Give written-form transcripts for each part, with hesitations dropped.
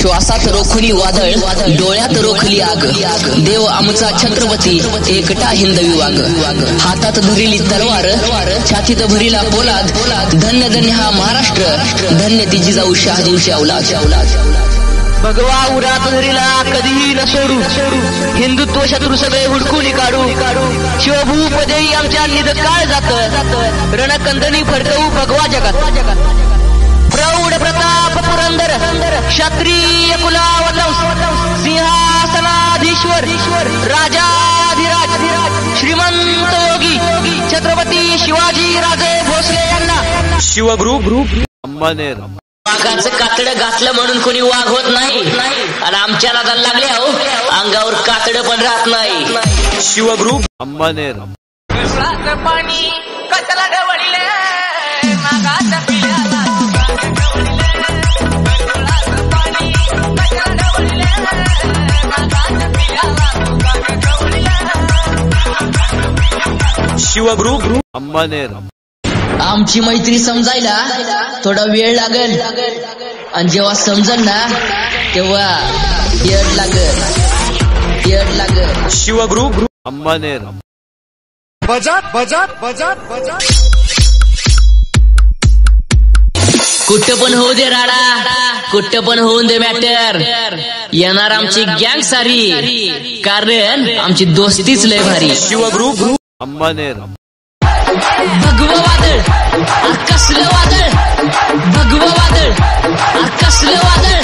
श्वासात रोखली वादळ, डोळ्यात रोखली आग, देव आमचा छत्रपती एकटा हिंदवी वाग, हातात धरिली तलवार, छातीत भरिला पोलाद, धन्य धन्य हा महाराष्ट्र, धन्य ती जिजाऊ शहाजींची औलाद. भगवा उरात धरिला कधीही न सोडू, हिंदुत्व शत्रू सगळे हुडकून काढू, शिवभूपदेई आमच्या निधकाळ जात, रणकंदनी फडकवू भगवा जगात. प्रौढ प्रताप पुरंदर, क्षत्रिय कुलावतंस, सिंहासनाधीश्वर, राजाधिराज, श्रीमंत योगी छत्रपती शिवाजी राजे भोसले यांना शिवगुरु अंबानेर. वाघाचं कातड घातलं म्हणून कोणी वाघ होत नाही, आणि आमच्या नादाला लागले हो अंगावर कातड पण राहत नाही. शिवगुरु अंबानेर. पाणी कचला ढवळले मागाच्या पिल्याला, पाणी कचला ढवळले मागाच्या पिल्याला. शिवगुरु अंबानेर. आमची मैत्री समजायला थोडा वेळ लागेल, आणि जेव्हा समजल ना तेव्हा येड लागल. शिवगुरु अंबानेर. बजात बजात बजात बजात. कुठं पण होऊ दे राडा, कुठं पण होऊन दे मॅटर, येणार आमची गँग सारी, कारण आमची दोस्तीच लय भारी. शिवगुरु अंबानेर. भगवं वादळ, कसलं वादळ, भगवं वादळ, कसलं वादळ,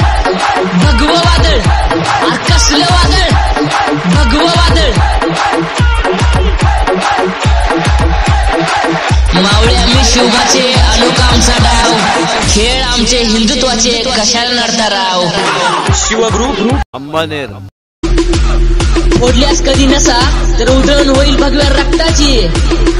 भगवं वादळ, कसलं वादळ, भगवं वादळ. मावळे आम्ही शिवबाचे, अनोखा आमचा डाव, खेळ आमचे हिंदुत्वाचे, कशाला नडता राव. शिवगुरु अंबानेर. फोडल्यास कधी नसा तर उधळण होईल भगव्या रक्ताची,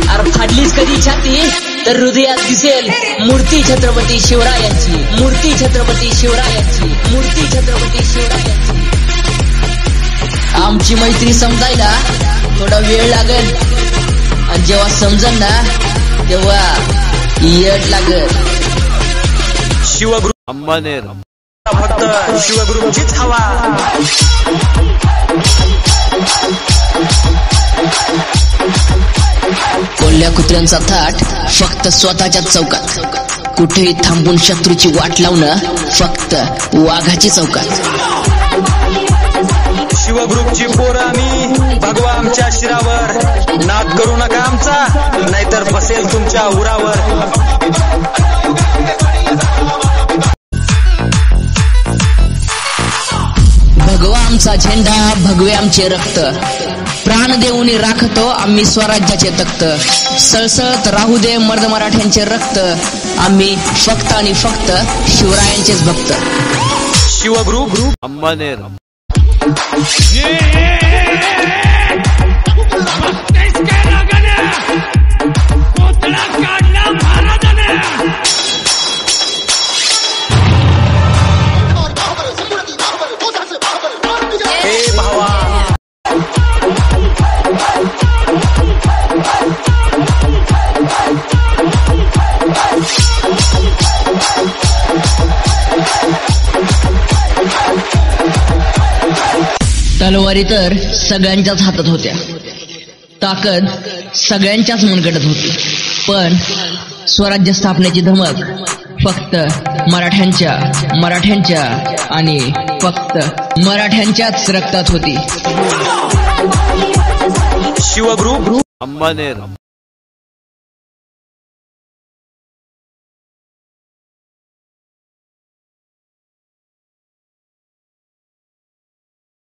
अरे फाडलीच कधी छाती तर हृदयात दिसेल मूर्ती छत्रपती शिवरायांची, मूर्ती छत्रपती शिवरायांची, मूर्ती छत्रपती शिवरायांची. आमची मैत्री समजायला थोडा वेळ लागेल, आणि जेव्हा समजल ना तेव्हा येड लागल. शिवगुरु अंबानेर. फक्त शिवगुरुचीच हवा. कोल्ह्या कुत्र्यांचा थाट फक्त स्वतःच्याच चौकात, कुठेही थांबून शत्रूची वाट लावणं फक्त वाघाची चौकात. शिवगुरुची पोरं आम्ही, भगवा आमच्या शिरावर, नाद करू नका आमचा, नाहीतर बसेल तुमच्या उरावर. भगवा आमचा झेंडा, भगवे आमचे रक्त, प्राण देऊन राखतो आम्ही स्वराज्याचे तख्त, सळसळत राहू दे मर्द मराठ्यांचे रक्त, आम्ही फक्त आणि फक्त शिवरायांचेच भक्त. शिवगुरु अंबानेर. तलवारी तर सगळ्यांच्याच हातात होत्या, ताकद सगळ्यांच्याच मनगटत होती, पण स्वराज्य स्थापनेची धमक फक्त मराठ्यांच्या आणि फक्त मराठ्यांच्याच रक्तात होती. शिवगुरु अंबानेर.